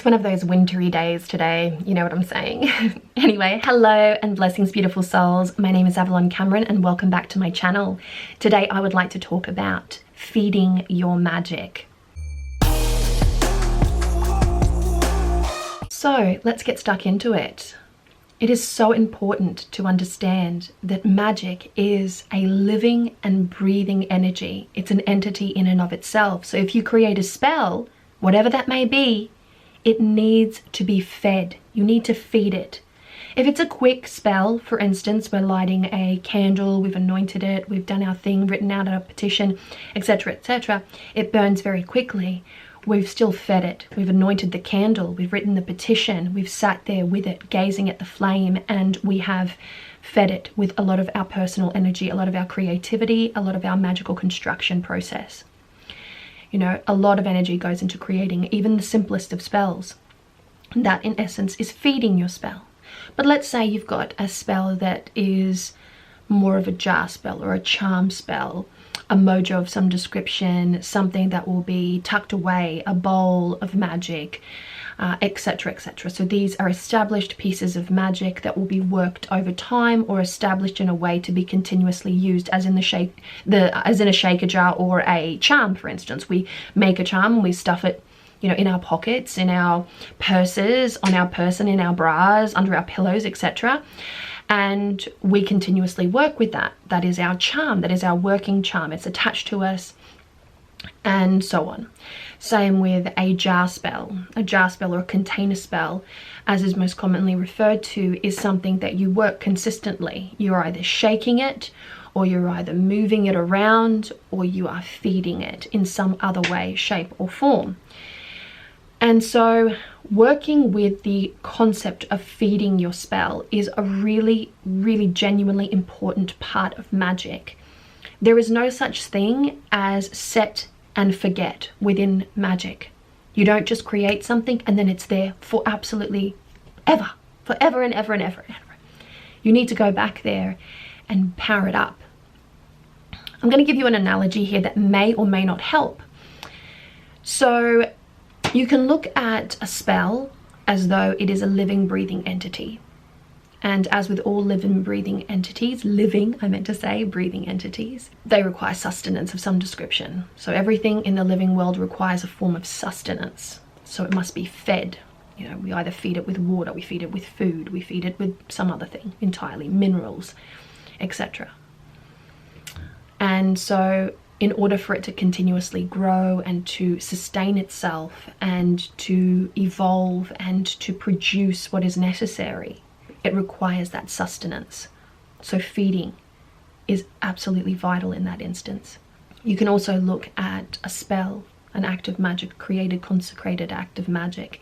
one of those wintry days today, you know what I'm saying. Anyway, hello and blessings, beautiful souls. My name is Avalon Cameron and welcome back to my channel. Today I would like to talk about feeding your magic. So let's get stuck into it. It is so important to understand that magic is a living and breathing energy. It's an entity in and of itself. So if you create a spell, whatever that may be, it needs to be fed. You need to feed it. If it's a quick spell, for instance, we're lighting a candle, we've anointed it, we've done our thing, written out a petition, etc., it burns very quickly. We've still fed it. We've anointed the candle, we've written the petition, we've sat there with it, gazing at the flame, and we have fed it with a lot of our personal energy, a lot of our creativity, a lot of our magical construction process. You know, a lot of energy goes into creating even the simplest of spells. That, in essence, is feeding your spell. But let's say you've got a spell that is more of a jar spell or a charm spell, a mojo of some description, something that will be tucked away, a bowl of magic, etc. So these are established pieces of magic that will be worked over time or established in a way to be continuously used, as in a shaker jar or a charm. For instance, we make a charm and we stuff it, you know, in our pockets, in our purses, on our person, in our bras, under our pillows, etc. And we continuously work with that. That is our charm. That is our working charm. It's attached to us, and so on. Same with a jar spell. A jar spell or a container spell, as is most commonly referred to, is something that you work consistently. You're either shaking it, or you're either moving it around, or you are feeding it in some other way, shape, or form. And so working with the concept of feeding your spell is a really, really genuinely important part of magic. There is no such thing as set and forget within magic. You don't just create something and then it's there for absolutely ever, forever and ever and ever and ever. You need to go back there and power it up. I'm going to give you an analogy here that may or may not help. So you can look at a spell as though it is a living, breathing entity. And as with all living, breathing entities, breathing entities, they require sustenance of some description. So everything in the living world requires a form of sustenance. So it must be fed. You know, we either feed it with water, we feed it with food, we feed it with some other thing entirely, minerals, etc. And so in order for it to continuously grow and to sustain itself and to evolve and to produce what is necessary, it requires that sustenance. So feeding is absolutely vital in that instance. You can also look at a spell, an act of magic, created, consecrated act of magic,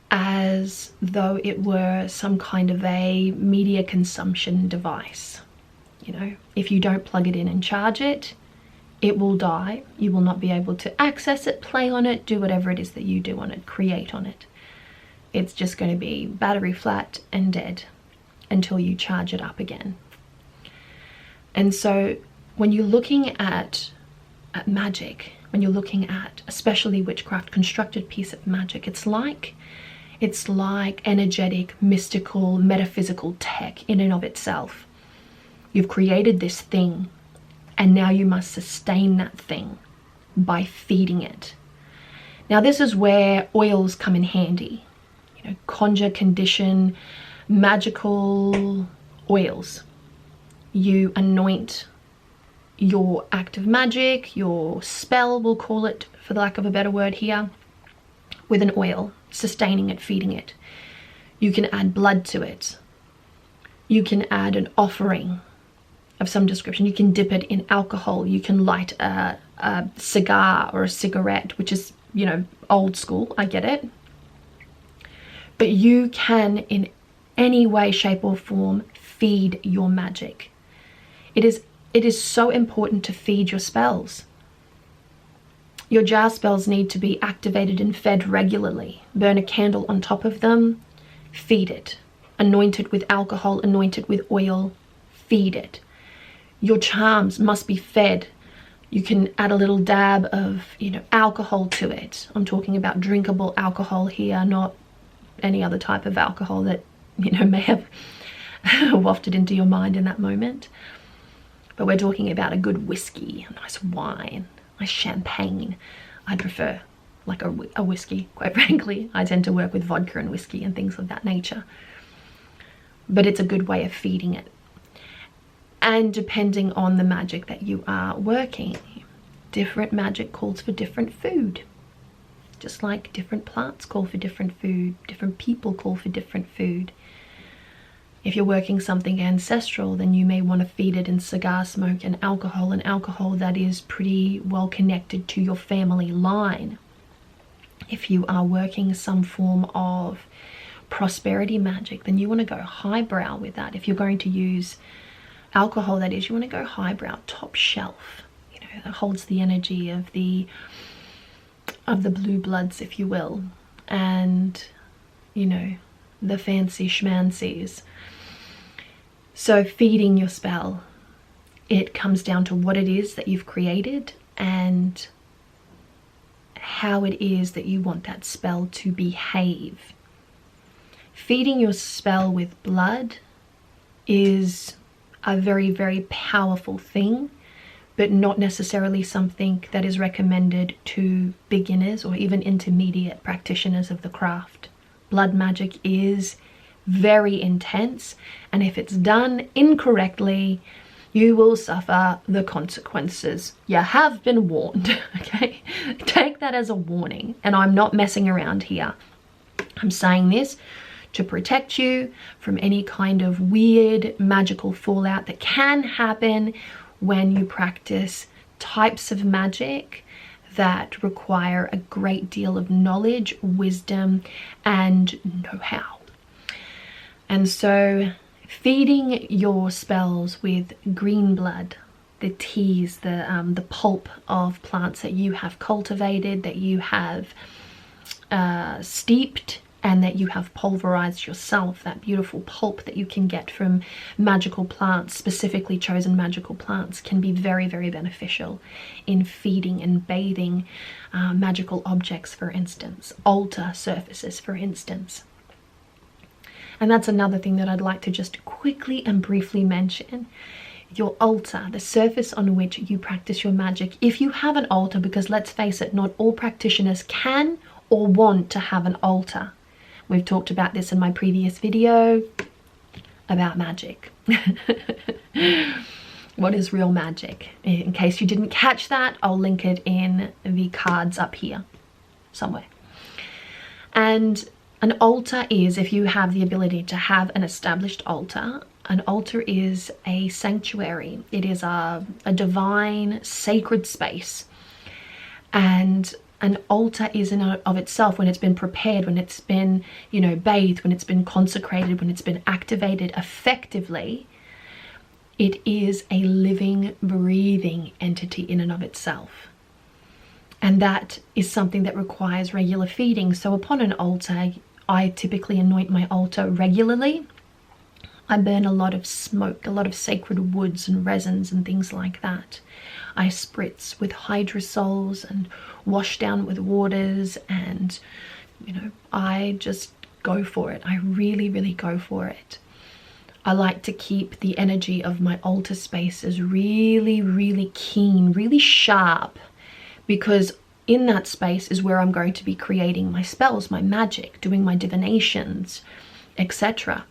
as though it were some kind of a media consumption device. You know, if you don't plug it in and charge it, it will die. You will not be able to access it, play on it, do whatever it is that you do on it, create on it. It's just going to be battery flat and dead until you charge it up again. And so when you're looking at magic, when you're looking at especially witchcraft, constructed piece of magic, it's like energetic, mystical, metaphysical tech in and of itself. You've created this thing, and now you must sustain that thing by feeding it. Now this is where oils come in handy. You know, conjure, condition, magical oils. You anoint your act of magic, your spell, we'll call it for the lack of a better word here, with an oil, sustaining it, feeding it. You can add blood to it. You can add an offering of some description. You can dip it in alcohol. You can light a cigar or a cigarette, which is, you know, old school, I get it. But you can, in any way, shape or form, feed your magic. It is so important to feed your spells. Your jar spells need to be activated and fed regularly. Burn a candle on top of them, feed it. Anoint it with alcohol, anoint it with oil, feed it. Your charms must be fed. You can add a little dab of, you know, alcohol to it. I'm talking about drinkable alcohol here, not any other type of alcohol that, you know, may have wafted into your mind in that moment. But we're talking about a good whiskey, a nice wine, nice champagne. I'd prefer like a whiskey, quite frankly. I tend to work with vodka and whiskey and things of that nature. But it's a good way of feeding it. And depending on the magic that you are working, different magic calls for different food. Just like different plants call for different food, different people call for different food. If you're working something ancestral, then you may want to feed it in cigar smoke and alcohol that is pretty well connected to your family line. If you are working some form of prosperity magic, then you want to go highbrow with that. If you're going to use alcohol, that is, you want to go highbrow, top shelf, you know, that holds the energy of the blue bloods, if you will, and, you know, the fancy schmancies. So feeding your spell, it comes down to what it is that you've created and how it is that you want that spell to behave. Feeding your spell with blood is a very, very powerful thing, but not necessarily something that is recommended to beginners or even intermediate practitioners of the craft. Blood magic is very intense, and if it's done incorrectly, you will suffer the consequences. You have been warned, okay? Take that as a warning, and I'm not messing around here. I'm saying this to protect you from any kind of weird magical fallout that can happen when you practice types of magic that require a great deal of knowledge, wisdom, and know-how. And so feeding your spells with green blood, the teas, the pulp of plants that you have cultivated, that you have steeped, and that you have pulverized yourself, that beautiful pulp that you can get from magical plants, specifically chosen magical plants, can be very, very beneficial in feeding and bathing magical objects, for instance, altar surfaces, for instance. And that's another thing that I'd like to just quickly and briefly mention. Your altar, the surface on which you practice your magic. If you have an altar, because let's face it, not all practitioners can or want to have an altar. We've talked about this in my previous video about magic. What is real magic? In case you didn't catch that, I'll link it in the cards up here somewhere. And an altar is, if you have the ability to have an established altar, an altar is a sanctuary. It is a divine, sacred space. And an altar is in and of itself, when it's been prepared, when it's been, you know, bathed, when it's been consecrated, when it's been activated effectively, it is a living, breathing entity in and of itself. And that is something that requires regular feeding. So upon an altar, I typically anoint my altar regularly. I burn a lot of smoke, a lot of sacred woods and resins and things like that. I spritz with hydrosols and wash down with waters, and, you know, I just go for it. I really, really go for it. I like to keep the energy of my altar spaces really, really keen, really sharp, because in that space is where I'm going to be creating my spells, my magic, doing my divinations, etc.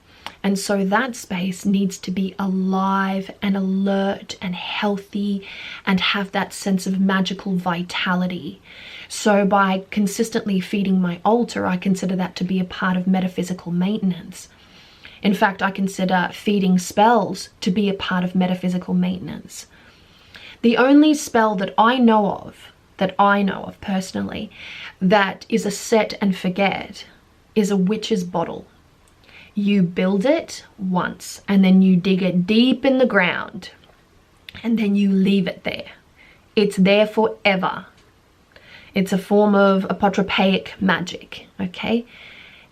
And so that space needs to be alive and alert and healthy and have that sense of magical vitality. So by consistently feeding my altar, I consider that to be a part of metaphysical maintenance. In fact, I consider feeding spells to be a part of metaphysical maintenance. The only spell that I know of personally, that is a set and forget is a witch's bottle. You build it once and then you dig it deep in the ground and then you leave it there. It's there forever. It's a form of apotropaic magic, okay?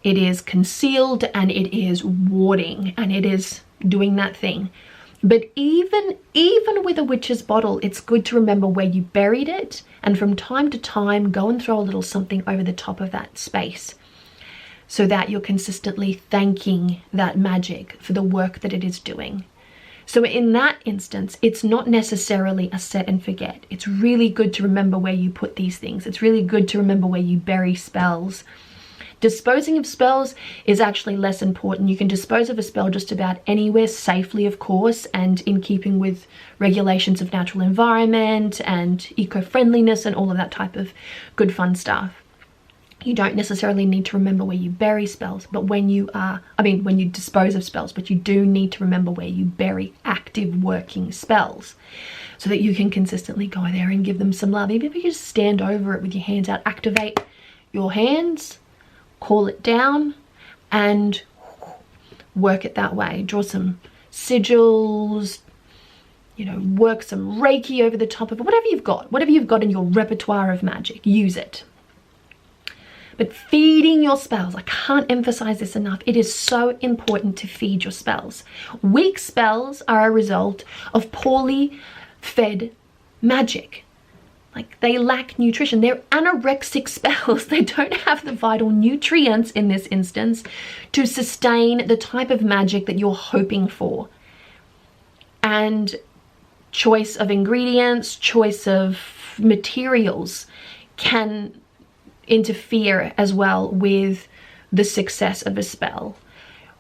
It is concealed and it is warding and it is doing that thing. But even with a witch's bottle, it's good to remember where you buried it, and from time to time go and throw a little something over the top of that space, so that you're consistently thanking that magic for the work that it is doing. So in that instance, it's not necessarily a set and forget. It's really good to remember where you put these things. It's really good to remember where you bury spells. Disposing of spells is actually less important. You can dispose of a spell just about anywhere safely, of course, and in keeping with regulations of natural environment and eco-friendliness and all of that type of good fun stuff. You don't necessarily need to remember where you bury spells, but when you dispose of spells, but you do need to remember where you bury active working spells, so that you can consistently go there and give them some love. Even if you just stand over it with your hands out, activate your hands, call it down, and work it that way. Draw some sigils, you know, work some Reiki over the top of it. Whatever you've got in your repertoire of magic, use it. But feeding your spells, I can't emphasize this enough. It is so important to feed your spells. Weak spells are a result of poorly fed magic. Like, they lack nutrition. They're anorexic spells. They don't have the vital nutrients in this instance to sustain the type of magic that you're hoping for. And choice of ingredients, choice of materials can interfere as well with the success of a spell.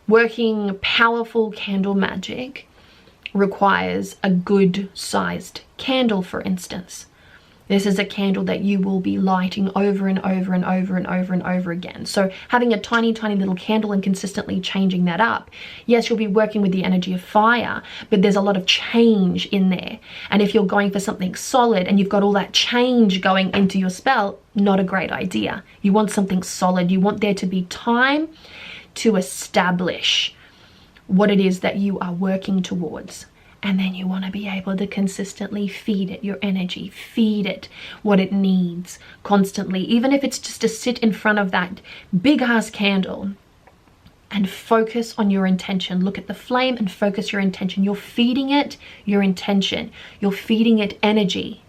Working powerful candle magic requires a good sized candle, for instance. This is a candle that you will be lighting over and over and over and over and over again. So having a tiny, tiny little candle and consistently changing that up, yes, you'll be working with the energy of fire, but there's a lot of change in there. And if you're going for something solid and you've got all that change going into your spell, not a great idea. You want something solid. You want there to be time to establish what it is that you are working towards. And then you want to be able to consistently feed it your energy, feed it what it needs constantly, even if it's just to sit in front of that big ass candle and focus on your intention. Look at the flame and focus your intention. You're feeding it your intention. You're feeding it energy.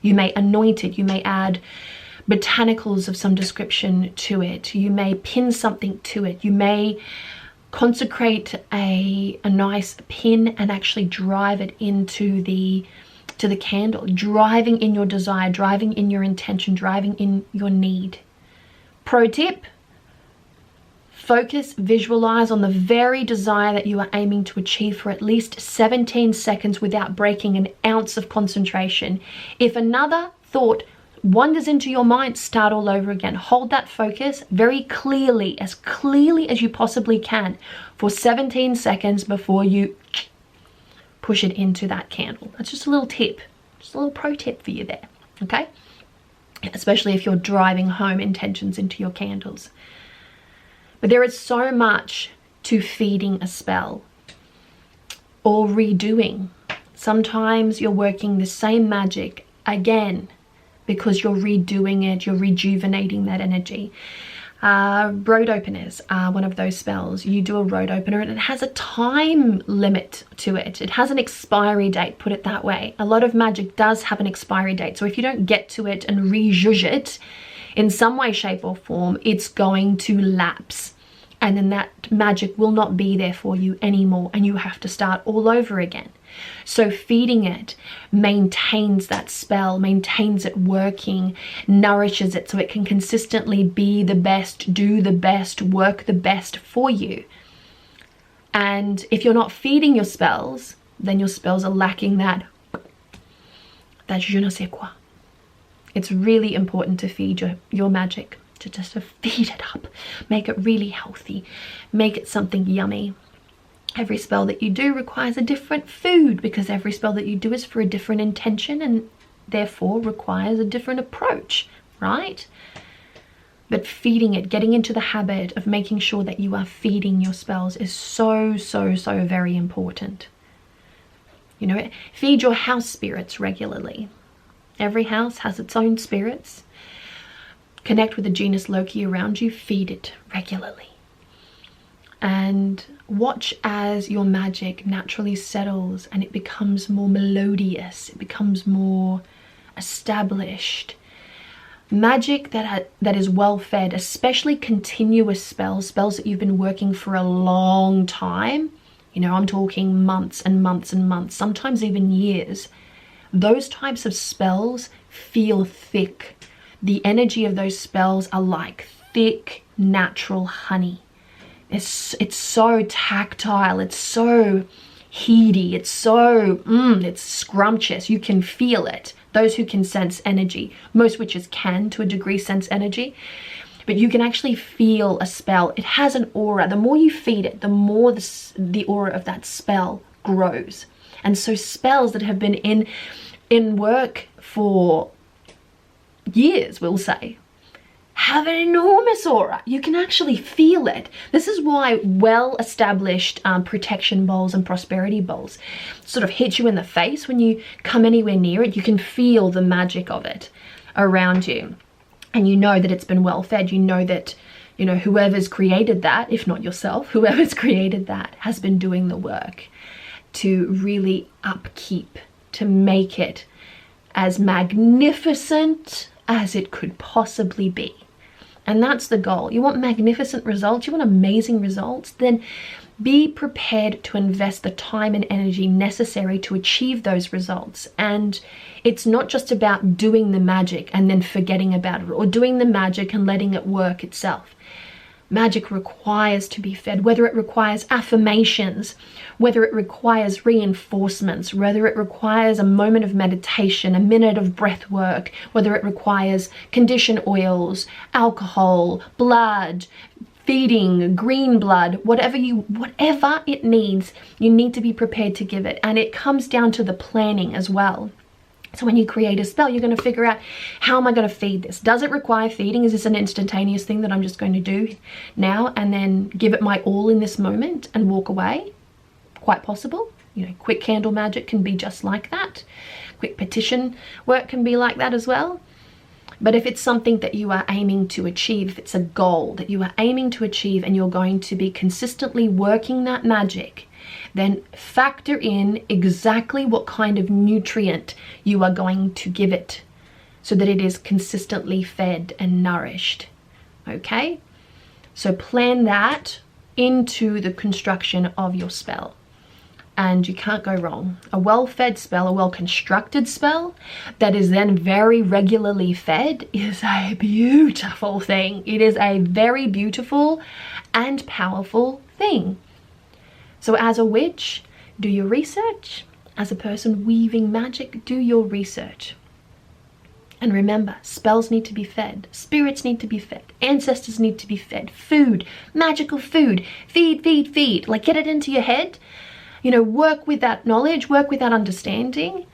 You may anoint it. You may add botanicals of some description to it. You may pin something to it. You may consecrate a nice pin and actually drive it into the candle, driving in your desire, driving in your intention, driving in your need. Pro tip: focus, visualize on the very desire that you are aiming to achieve for at least 17 seconds without breaking an ounce of concentration. If another thought wanders into your mind, start all over again. Hold that focus very clearly as you possibly can for 17 seconds before you push it into that candle. That's just a little tip, just a little pro tip for you there, okay? Especially if you're driving home intentions into your candles. But there is so much to feeding a spell or redoing. Sometimes you're working the same magic again, because you're redoing it, you're rejuvenating that energy. Road openers are one of those spells. You do a road opener and it has a time limit to it. It has an expiry date, put it that way. A lot of magic does have an expiry date. So if you don't get to it and rejudge it in some way, shape or form, it's going to lapse. And then that magic will not be there for you anymore and you have to start all over again. So feeding it maintains that spell, maintains it working, nourishes it so it can consistently be the best, do the best, work the best for you. And if you're not feeding your spells, then your spells are lacking that je ne sais quoi. It's really important to feed your magic, to just feed it up, make it really healthy, make it something yummy. Every spell that you do requires a different food, because every spell that you do is for a different intention and therefore requires a different approach, right? But feeding it, getting into the habit of making sure that you are feeding your spells is so, so, so very important. You know, feed your house spirits regularly. Every house has its own spirits. Connect with the genus Loki around you, feed it regularly. and watch as your magic naturally settles and it becomes more melodious, it becomes more established. Magic that is well fed, especially continuous spells that you've been working for a long time, you know, I'm talking months and months and months, sometimes even years. Those types of spells feel thick. The energy of those spells are like thick, natural honey. It's so tactile, it's so heady, it's so, it's scrumptious. You can feel it. Those who can sense energy, most witches can to a degree sense energy, but you can actually feel a spell. It has an aura. The more you feed it, the more the aura of that spell grows. And so spells that have been in work for years, we'll say, have an enormous aura. You can actually feel it. This is why well-established protection bowls and prosperity bowls sort of hit you in the face when you come anywhere near it. You can feel the magic of it around you. And you know that it's been well fed. You know that, you know, whoever's created that, if not yourself, whoever's created that has been doing the work to really upkeep, to make it as magnificent as it could possibly be. And that's the goal. You want magnificent results, you want amazing results, then be prepared to invest the time and energy necessary to achieve those results. And it's not just about doing the magic and then forgetting about it, or doing the magic and letting it work itself. Magic requires to be fed, whether it requires affirmations, whether it requires reinforcements, whether it requires a moment of meditation, a minute of breath work, whether it requires condition oils, alcohol, blood, feeding, green blood, whatever it needs, you need to be prepared to give it. And it comes down to the planning as well. So when you create a spell, you're going to figure out, how am I going to feed this? Does it require feeding? Is this an instantaneous thing that I'm just going to do now and then give it my all in this moment and walk away? Quite possible. You know, quick candle magic can be just like that. Quick petition work can be like that as well. But if it's something that you are aiming to achieve, if it's a goal that you are aiming to achieve and you're going to be consistently working that magic, then factor in exactly what kind of nutrient you are going to give it so that it is consistently fed and nourished. Okay? So plan that into the construction of your spell. And you can't go wrong. A well-fed spell, a well-constructed spell that is then very regularly fed is a beautiful thing. It is a very beautiful and powerful thing. So as a witch, do your research. As a person weaving magic, do your research. And remember, spells need to be fed. Spirits need to be fed. Ancestors need to be fed. Food, magical food. Feed, feed, feed. Like, get it into your head. You know, work with that knowledge, work with that understanding.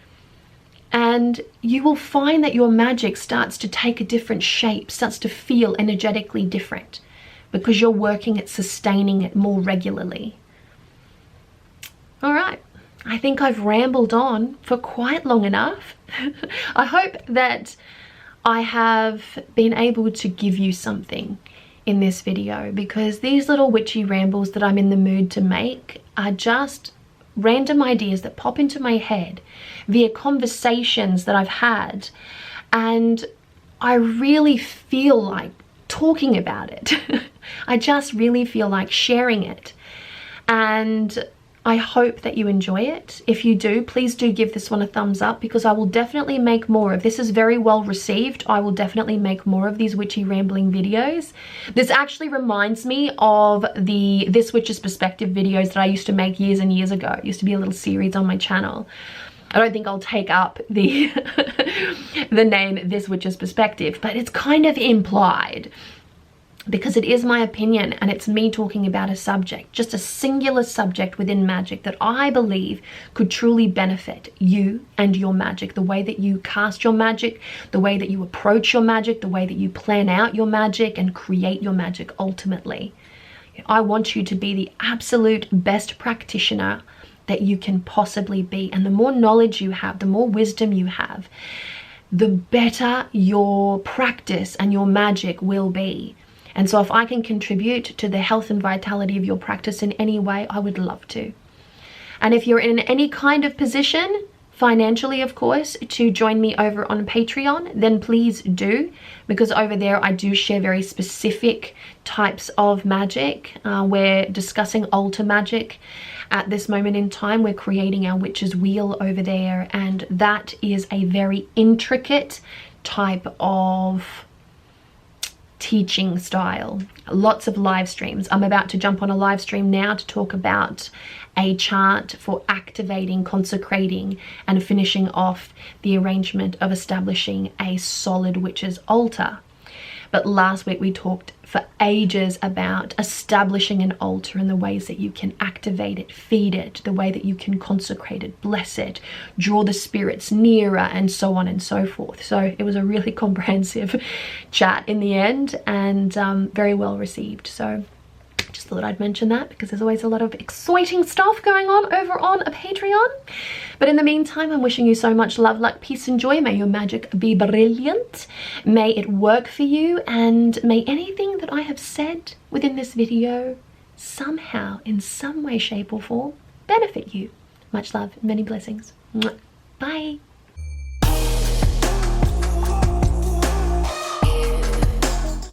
And you will find that your magic starts to take a different shape, starts to feel energetically different, because you're working at sustaining it more regularly. All right, I think I've rambled on for quite long enough. I hope that I have been able to give you something in this video, because these little witchy rambles that I'm in the mood to make are just random ideas that pop into my head via conversations that I've had, and I really feel like talking about it. I just really feel like sharing it, and I hope that you enjoy it. If you do, please do give this one a thumbs up, because I will definitely make more of this. Is very well received. I will definitely make more of these witchy rambling videos. This actually reminds me of the This Witch's Perspective videos that I used to make years and years ago. It used to be a little series on my channel. I don't think I'll take up the the name This Witch's Perspective, but it's kind of implied, because it is my opinion and it's me talking about a subject, just a singular subject within magic that I believe could truly benefit you and your magic, the way that you cast your magic, the way that you approach your magic, the way that you plan out your magic and create your magic ultimately. I want you to be the absolute best practitioner that you can possibly be. And the more knowledge you have, the more wisdom you have, the better your practice and your magic will be. And so if I can contribute to the health and vitality of your practice in any way, I would love to. And if you're in any kind of position, financially of course, to join me over on Patreon, then please do, because over there I do share very specific types of magic. We're discussing altar magic at this moment in time. We're creating our witch's wheel over there, and that is a very intricate type of teaching style. Lots of live streams. I'm about to jump on a live stream now to talk about a chart for activating, consecrating, and finishing off the arrangement of establishing a solid witch's altar. But last week we talked for ages about establishing an altar and the ways that you can activate it, feed it, the way that you can consecrate it, bless it, draw the spirits nearer, and so on and so forth. So it was a really comprehensive chat in the end, and very well received. So just thought I'd mention that, because there's always a lot of exciting stuff going on over on a Patreon. But in the meantime, I'm wishing you so much love, luck, peace, and joy. May your magic be brilliant. May it work for you, and may anything that I have said within this video somehow, in some way, shape, or form, benefit you. Much love and many blessings. Bye.